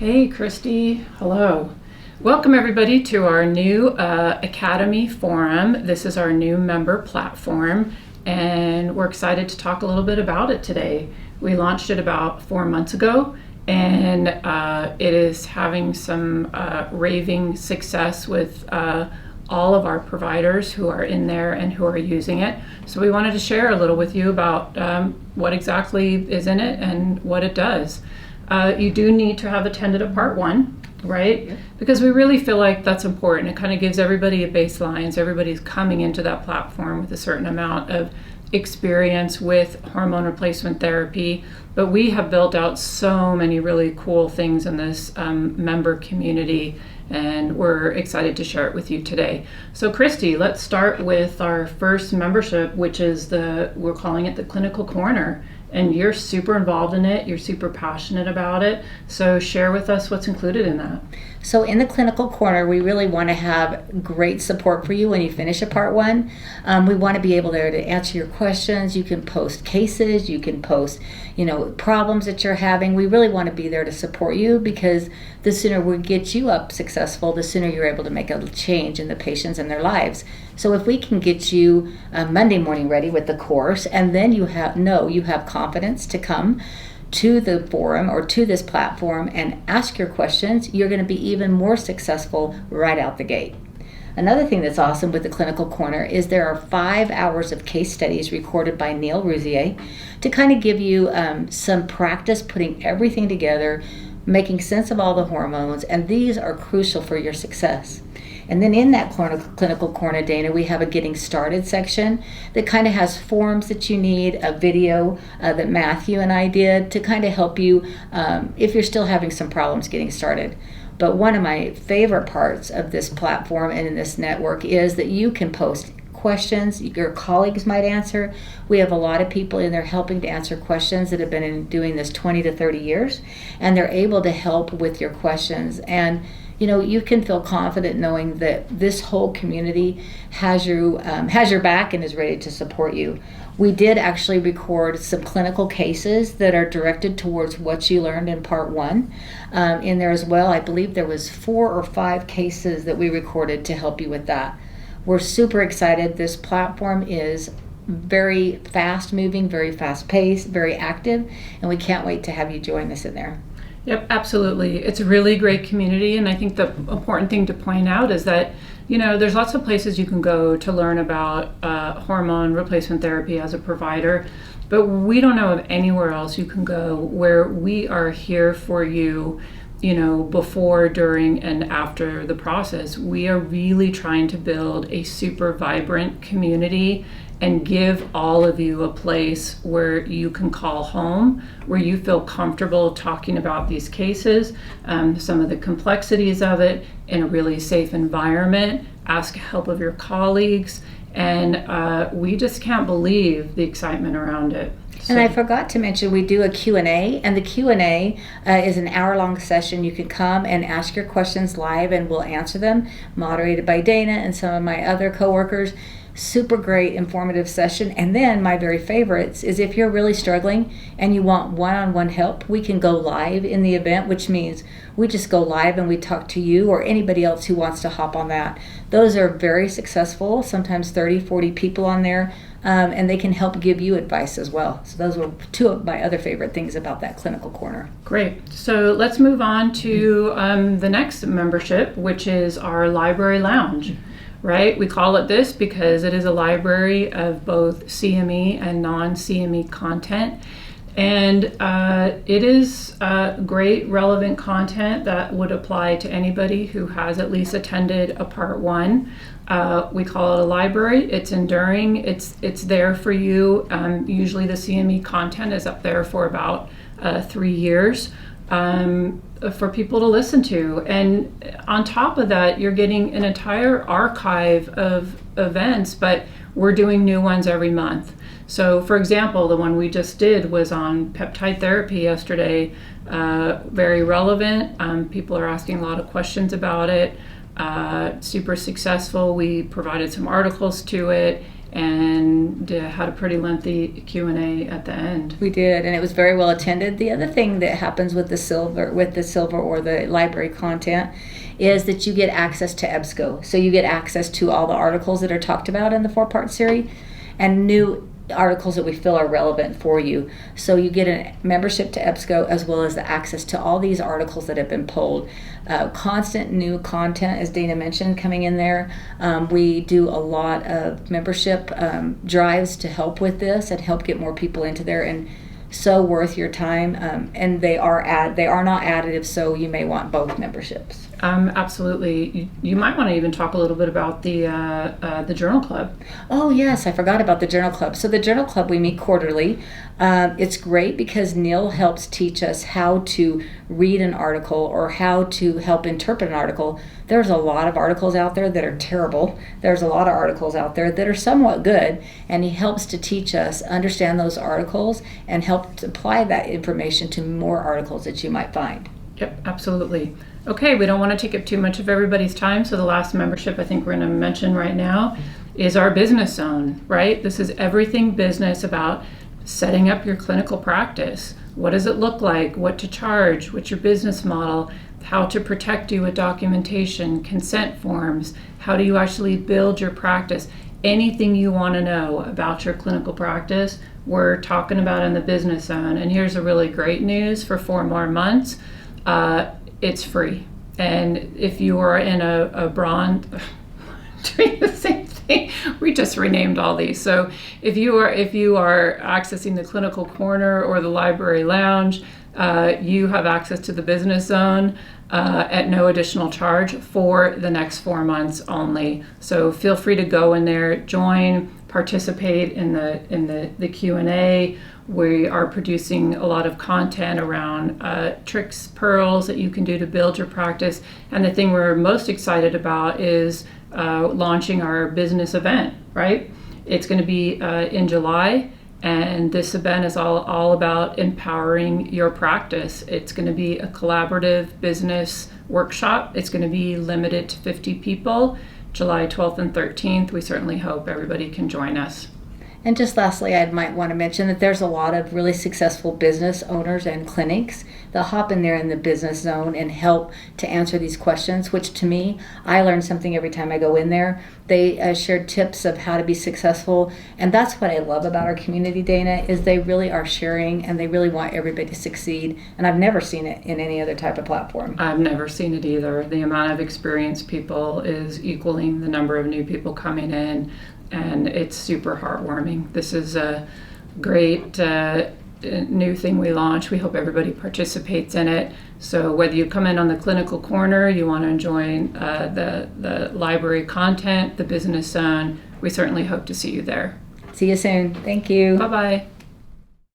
Hey, Christy. Hello. Welcome, everybody, to our new Academy Forum. This is our new member platform, and we're excited to talk a little bit about it today. We launched it about 4 months ago, and it is having some raving success with all of our providers who are in there and who are using it. So we wanted to share a little with you about what exactly is in it and what it does. You do need to have attended a part one, right? Yeah. Because we really feel like that's important. It kind of gives everybody a baseline. So everybody's coming into that platform with a certain amount of experience with hormone replacement therapy. But we have built out so many really cool things in this member community, and we're excited to share it with you today. So Christy, let's start with our first membership, which is we're calling it the Clinical Corner. And you're super involved in it. You're super passionate about it. So share with us what's included in that. So in the Clinical Corner, we really want to have great support for you when you finish a part one. We want to be able there to answer your questions. You can post cases. You can post, problems that you're having. We really want to be there to support you, because the sooner we get you up successful, the sooner you're able to make a change in the patients and their lives. So if we can get you Monday morning ready with the course, and then you have confidence to come to the forum or to this platform and ask your questions, you're going to be even more successful right out the gate. Another thing that's awesome with the Clinical Corner is there are 5 hours of case studies recorded by Neil Rouzier to kind of give you some practice putting everything together, making sense of all the hormones, and these are crucial for your success. And then in that Clinical Corner, Dana, we have a Getting Started section that kind of has forms that you need, a video that Matthew and I did to kind of help you if you're still having some problems getting started. But one of my favorite parts of this platform and in this network is that you can post questions your colleagues might answer. We have a lot of people in there helping to answer questions that have been doing this 20 to 30 years, and they're able to help with your questions. And you can feel confident knowing that this whole community has your back and is ready to support you. We did actually record some clinical cases that are directed towards what you learned in part one in there as well. I believe there was 4 or 5 cases that we recorded to help you with that. We're super excited. This platform is very fast moving, very fast paced, very active, and we can't wait to have you join us in there. Yep, absolutely. It's a really great community, and I think the important thing to point out is that, there's lots of places you can go to learn about hormone replacement therapy as a provider, but we don't know of anywhere else you can go where we are here for you, before, during, and after the process. We are really trying to build a super vibrant community and give all of you a place where you can call home, where you feel comfortable talking about these cases, some of the complexities of it in a really safe environment, ask help of your colleagues, and we just can't believe the excitement around it. And I forgot to mention, we do a Q&A, and the Q&A is an hour-long session. You can come and ask your questions live, and we'll answer them, moderated by Dana and some of my other coworkers. Super great, informative session. And then my very favorites is if you're really struggling and you want one-on-one help, we can go live in the event, which means we just go live and we talk to you or anybody else who wants to hop on that. Those are very successful, sometimes 30, 40 people on there, and they can help give you advice as well. So those were 2 of my other favorite things about that Clinical Corner. Great. So let's move on to the next membership, which is our Library Lounge. Right? We call it this because it is a library of both CME and non-CME content. And it is great, relevant content that would apply to anybody who has at least attended a part one. We call it a library. It's enduring. It's there for you. Usually the CME content is up there for about 3 years. For people to listen to. And on top of that, you're getting an entire archive of events, but we're doing new ones every month. So for example, the one we just did was on peptide therapy yesterday. Very relevant. People are asking a lot of questions about it. Super successful. We provided some articles to it, and had a pretty lengthy Q&A at the end. We did, and it was very well attended. The other thing that happens with the silver or the library content is that you get access to EBSCO. So you get access to all the articles that are talked about in the 4-part series and new articles that we feel are relevant for you. So you get a membership to EBSCO as well as the access to all these articles that have been pulled. Constant new content, as Dana mentioned, coming in there. We do a lot of membership drives to help with this and help get more people into there, and so worth your time. And they are not additive, so you may want both memberships. Absolutely. You might want to even talk a little bit about the Journal Club. Oh yes, I forgot about the Journal Club. So the Journal Club, we meet quarterly. It's great because Neil helps teach us how to read an article or how to help interpret an article. There's a lot of articles out there that are terrible. There's a lot of articles out there that are somewhat good, and he helps to teach us understand those articles and help to apply that information to more articles that you might find. Yep, absolutely. Okay, we don't want to take up too much of everybody's time, so the last membership I think we're going to mention right now is our business zone, right? This is everything business about setting up your clinical practice. What does it look like? What to charge? What's your business model? How to protect you with documentation, consent forms? How do you actually build your practice? Anything you want to know about your clinical practice, we're talking about in the business zone. And here's a really great news: for 4 more months, it's free. And if you are in a bronze, doing the same thing, we just renamed all these. So if you are accessing the clinical corner or the library lounge, you have access to the business zone at no additional charge for the next 4 months only. So feel free to go in there, join, participate in the Q&A. We are producing a lot of content around tricks, pearls that you can do to build your practice. And the thing we're most excited about is launching our business event, right? It's going to be in July, and this event is all about empowering your practice. It's going to be a collaborative business workshop. It's going to be limited to 50 people, July 12th and 13th. We certainly hope everybody can join us. And just lastly, I might want to mention that there's a lot of really successful business owners and clinics that hop in there in the business zone and help to answer these questions, which to me, I learn something every time I go in there. They shared tips of how to be successful. And that's what I love about our community, Dana, is they really are sharing and they really want everybody to succeed. And I've never seen it in any other type of platform. I've never seen it either. The amount of experienced people is equaling the number of new people coming in. And it's super heartwarming. This is a great new thing we launched. We hope everybody participates in it. So whether you come in on the clinical corner, you want to enjoy the library content, the business zone, we certainly hope to see you there. See you soon. Thank you. Bye-bye.